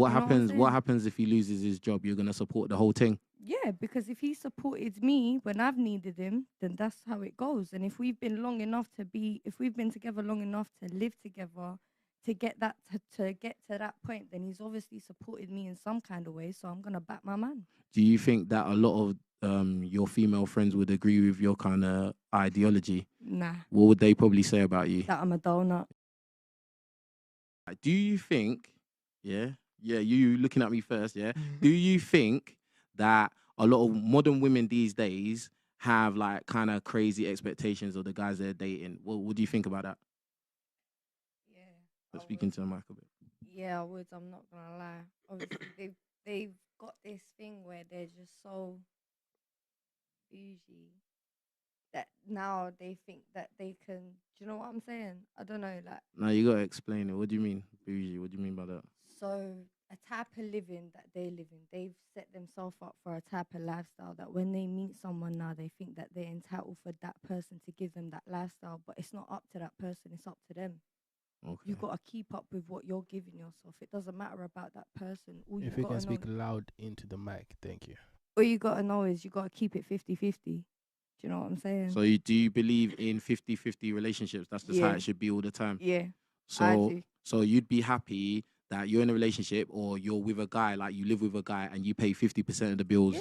what You know what I'm happens? What saying? happens if he loses his job? You're gonna support the whole thing. Yeah, because if he supported me when I've needed him, then that's how it goes. And if we've been if we've been together long enough to live together, to get that to get to that point, then he's obviously supported me in some kind of way. So I'm gonna back my man. Do you think that a lot of your female friends would agree with your kind of ideology? Nah, What would they probably say about you? that I'm a donut. Do you think, you looking at me first, yeah? Do you think that a lot of modern women these days have like kind of crazy expectations of the guys they're dating? What do you think about that? Yeah, But speaking to the mic a bit. yeah, I would. I'm not gonna lie. Obviously, they've got this thing where they're just so bougie that now they think that they can. Do you know what I'm saying? I don't know. Like, Now you gotta explain it. What do you mean, bougie? What do you mean by that? so a type of living that they live in, they've set themselves up for a type of lifestyle that when they meet someone now, they think that they're entitled for that person to give them that lifestyle, but it's not up to that person. It's up to them. Okay. You got to keep up with what you're giving yourself. It doesn't matter about that person. If you can speak loud into the mic, thank you. All you got to know is you got to keep it 50-50. Do you know what I'm saying? So do you believe in 50-50 relationships? That's just how it should be all the time. Yeah. So you'd be happy that you're in a relationship or you're with a guy, like you live with a guy and you pay 50% of the bills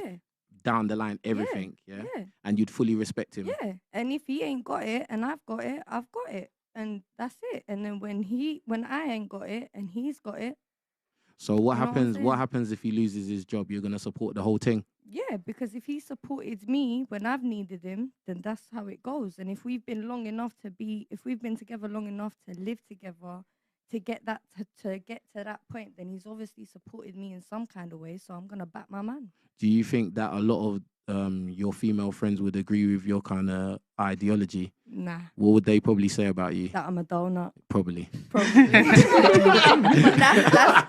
down the line, everything, yeah? And you'd fully respect him. Yeah. And if he ain't got it and I've got it, I've got it. And that's it. And then when I ain't got it and he's got it. So what happens if he loses his job? You're gonna support the whole thing? Yeah, because if he supported me when I've needed him, then that's how it goes. And if we've been together long enough to live together, to get to that point, then he's obviously supported me in some kind of way. So I'm gonna back my man. Do you think that a lot of your female friends would agree with your kind of ideology? Nah. What would they probably say about you? That I'm a donut. Probably. But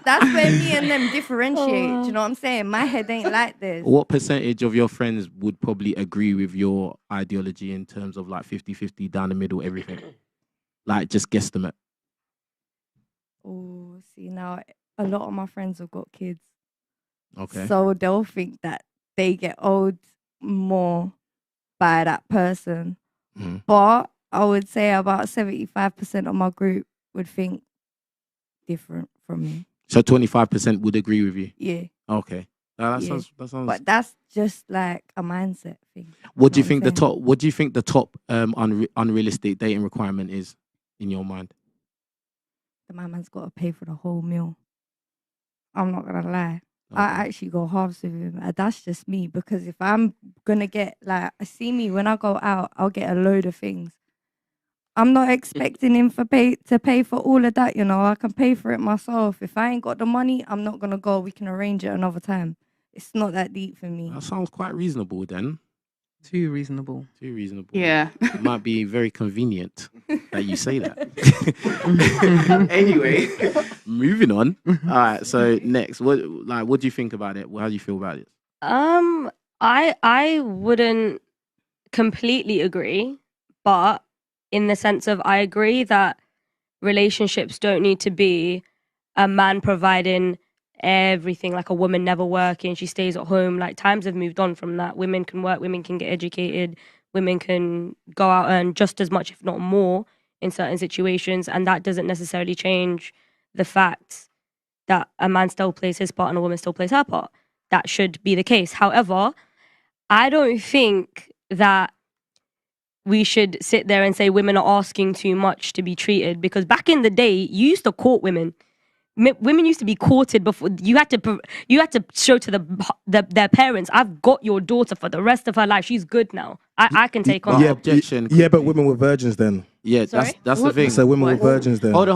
that's where me and them differentiate. Do you know what I'm saying? My head ain't like this. What percentage of your friends would probably agree with your ideology in terms of like 50-50 down the middle, everything? Like just guesstimate. Oh, see, now a lot of my friends have got kids. Okay. So they'll think that they get owed more by that person. Mm. But I would say about 75% of my group would think different from me. So 25% would agree with you? Yeah. Okay. That sounds. But that's just like a mindset thing. What do you think the top unrealistic dating requirement is in your mind? My man's got to pay for the whole meal. I'm not gonna lie. Okay. I actually go halves with him. That's just me, because if I'm gonna get see me when I go out, I'll get a load of things. I'm not expecting him to pay for all of that. You know, I can pay for it myself. If I ain't got the money, I'm not gonna go. We can arrange it another time. It's not that deep for me. That sounds quite reasonable then. Too reasonable. Too reasonable. Yeah. It might be very convenient that you say that. Anyway, moving on. All right. So next, what do you think about it? How do you feel about it? I wouldn't completely agree, but in the sense of I agree that relationships don't need to be a man providing everything, like a woman never working, she stays at home. Like, times have moved on from that. Women can work, women can get educated, women can go out and earn just as much, if not more, in certain situations. And that doesn't necessarily change the fact that a man still plays his part and a woman still plays her part. That should be the case. However, I don't think that we should sit there and say women are asking too much to be treated, because back in the day, you used to court women. Women used to be courted before. You had to show to their parents, I've got your daughter for the rest of her life. She's good now. I can take on. Objection. Yeah, but women were virgins then. Yeah, Sorry? that's the thing. So women were virgins then. Hold on.